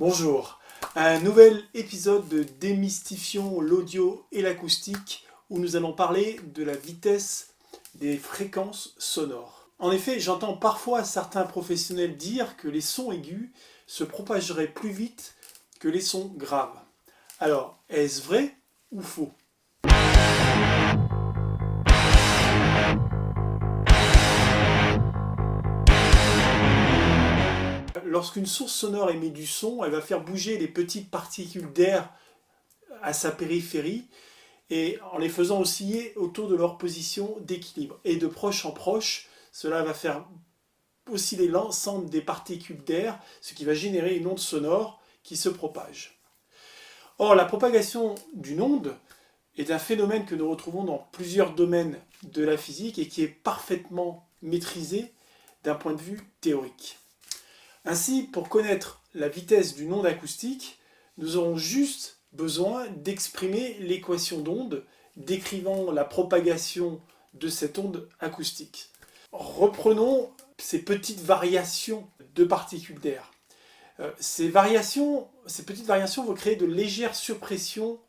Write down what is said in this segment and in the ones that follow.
Bonjour, un nouvel épisode de Démystifions l'audio et l'acoustique où nous allons parler de la vitesse des fréquences sonores. En effet, j'entends parfois certains professionnels dire que les sons aigus se propageraient plus vite que les sons graves. Alors, est-ce vrai ou faux ? Lorsqu'une source sonore émet du son, elle va faire bouger les petites particules d'air à sa périphérie et en les faisant osciller autour de leur position d'équilibre. Et de proche en proche, cela va faire osciller l'ensemble des particules d'air, ce qui va générer une onde sonore qui se propage. Or, la propagation d'une onde est un phénomène que nous retrouvons dans plusieurs domaines de la physique et qui est parfaitement maîtrisé d'un point de vue théorique. Ainsi, pour connaître la vitesse d'une onde acoustique, nous aurons juste besoin d'exprimer l'équation d'onde décrivant la propagation de cette onde acoustique. Reprenons ces petites variations de particules d'air. Ces petites variations vont créer de légères surpressions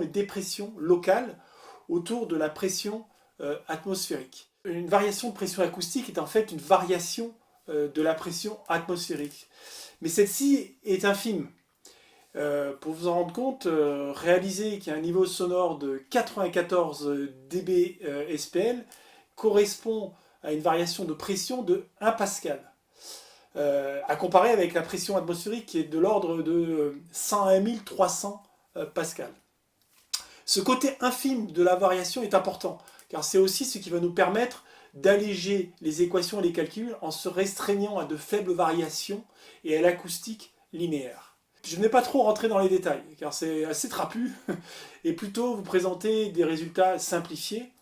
et dépressions locales autour de la pression atmosphérique. Une variation de pression acoustique est en fait une variation de la pression atmosphérique. Mais celle-ci est infime. Pour vous en rendre compte, réalisez qu'un niveau sonore de 94 dB SPL correspond à une variation de pression de 1 pascal. À comparer avec la pression atmosphérique qui est de l'ordre de 100 à 1300 pascal. Ce côté infime de la variation est important, car c'est aussi ce qui va nous permettre d'alléger les équations et les calculs en se restreignant à de faibles variations et à l'acoustique linéaire. Je ne vais pas trop rentrer dans les détails, car c'est assez trapu, et plutôt vous présenter des résultats simplifiés.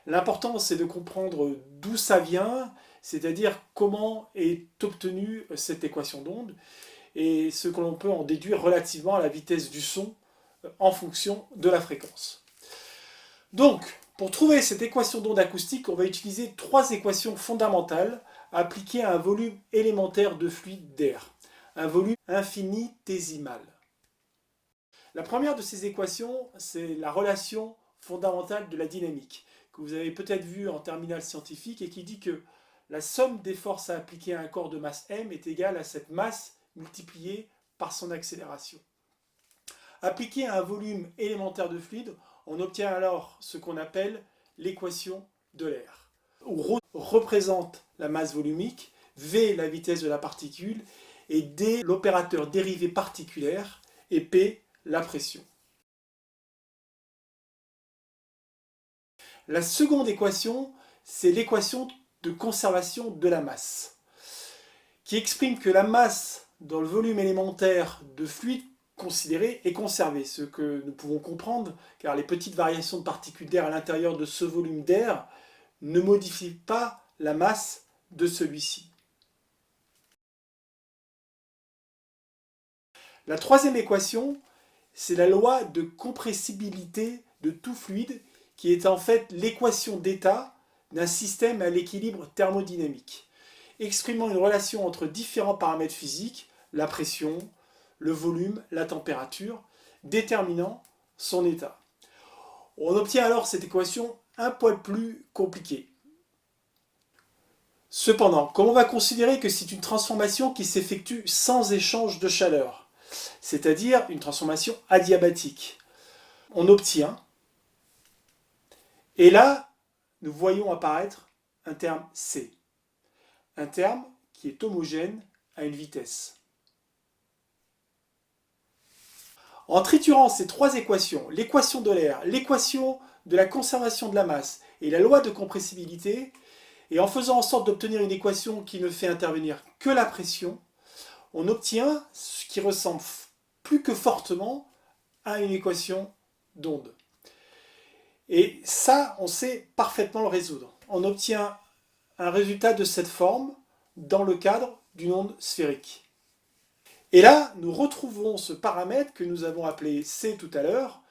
L'important, c'est de comprendre d'où ça vient, c'est-à-dire comment est obtenue cette équation d'onde, et ce que l'on peut en déduire relativement à la vitesse du son en fonction de la fréquence. Donc, pour trouver cette équation d'onde acoustique, on va utiliser trois équations fondamentales appliquées à un volume élémentaire de fluide d'air, un volume infinitésimal. La première de ces équations, c'est la relation fondamentale de la dynamique, que vous avez peut-être vue en terminale scientifique et qui dit que la somme des forces à appliquer à un corps de masse m est égale à cette masse multipliée par son accélération. Appliquée à un volume élémentaire de fluide, on obtient alors ce qu'on appelle l'équation de l'air, où ρ représente la masse volumique, v la vitesse de la particule, et d l'opérateur dérivé particulière, et p la pression. La seconde équation, c'est l'équation de conservation de la masse, qui exprime que la masse dans le volume élémentaire de fluide considéré est conservé, ce que nous pouvons comprendre, car les petites variations de particules d'air à l'intérieur de ce volume d'air ne modifient pas la masse de celui-ci. La troisième équation, c'est la loi de compressibilité de tout fluide, qui est en fait l'équation d'état d'un système à l'équilibre thermodynamique, exprimant une relation entre différents paramètres physiques, la pression, le volume, la température, déterminant son état. On obtient alors cette équation un poil plus compliquée. Cependant, comme on va considérer que c'est une transformation qui s'effectue sans échange de chaleur, c'est-à-dire une transformation adiabatique, on obtient, et là, nous voyons apparaître un terme C, un terme qui est homogène à une vitesse. En triturant ces trois équations, l'équation de l'air, l'équation de la conservation de la masse et la loi de compressibilité, et en faisant en sorte d'obtenir une équation qui ne fait intervenir que la pression, on obtient ce qui ressemble plus que fortement à une équation d'onde. Et ça, on sait parfaitement le résoudre. On obtient un résultat de cette forme dans le cadre d'une onde sphérique. Et là, nous retrouvons ce paramètre que nous avons appelé C tout à l'heure,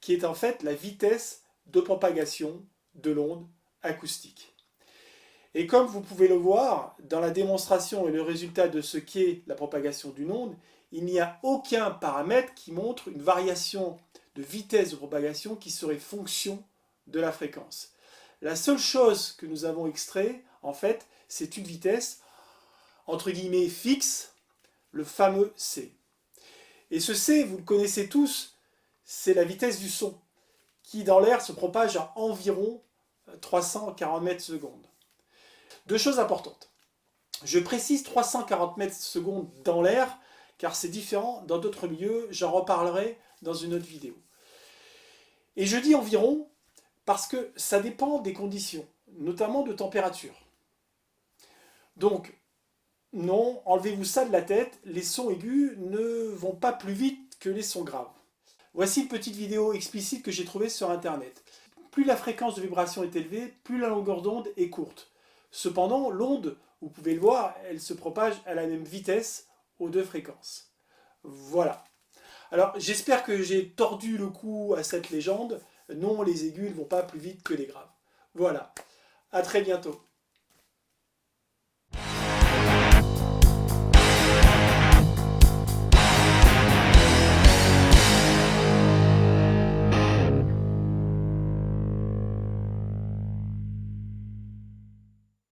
qui est en fait la vitesse de propagation de l'onde acoustique. Et comme vous pouvez le voir, dans la démonstration et le résultat de ce qu'est la propagation d'une onde, il n'y a aucun paramètre qui montre une variation de vitesse de propagation qui serait fonction de la fréquence. La seule chose que nous avons extrait, en fait, c'est une vitesse, entre guillemets, fixe, le fameux c. Et ce c, vous le connaissez tous, c'est la vitesse du son, qui dans l'air se propage à environ 340 mètres secondes. Deux choses importantes. Je précise 340 mètres secondes dans l'air, car c'est différent dans d'autres milieux, j'en reparlerai dans une autre vidéo. Et je dis environ parce que ça dépend des conditions, notamment de température. Donc, non, enlevez-vous ça de la tête, les sons aigus ne vont pas plus vite que les sons graves. Voici une petite vidéo explicite que j'ai trouvée sur internet. Plus la fréquence de vibration est élevée, plus la longueur d'onde est courte. Cependant, l'onde, vous pouvez le voir, elle se propage à la même vitesse aux deux fréquences. Voilà. Alors, j'espère que j'ai tordu le cou à cette légende. Non, les aigus ne vont pas plus vite que les graves. Voilà. À très bientôt.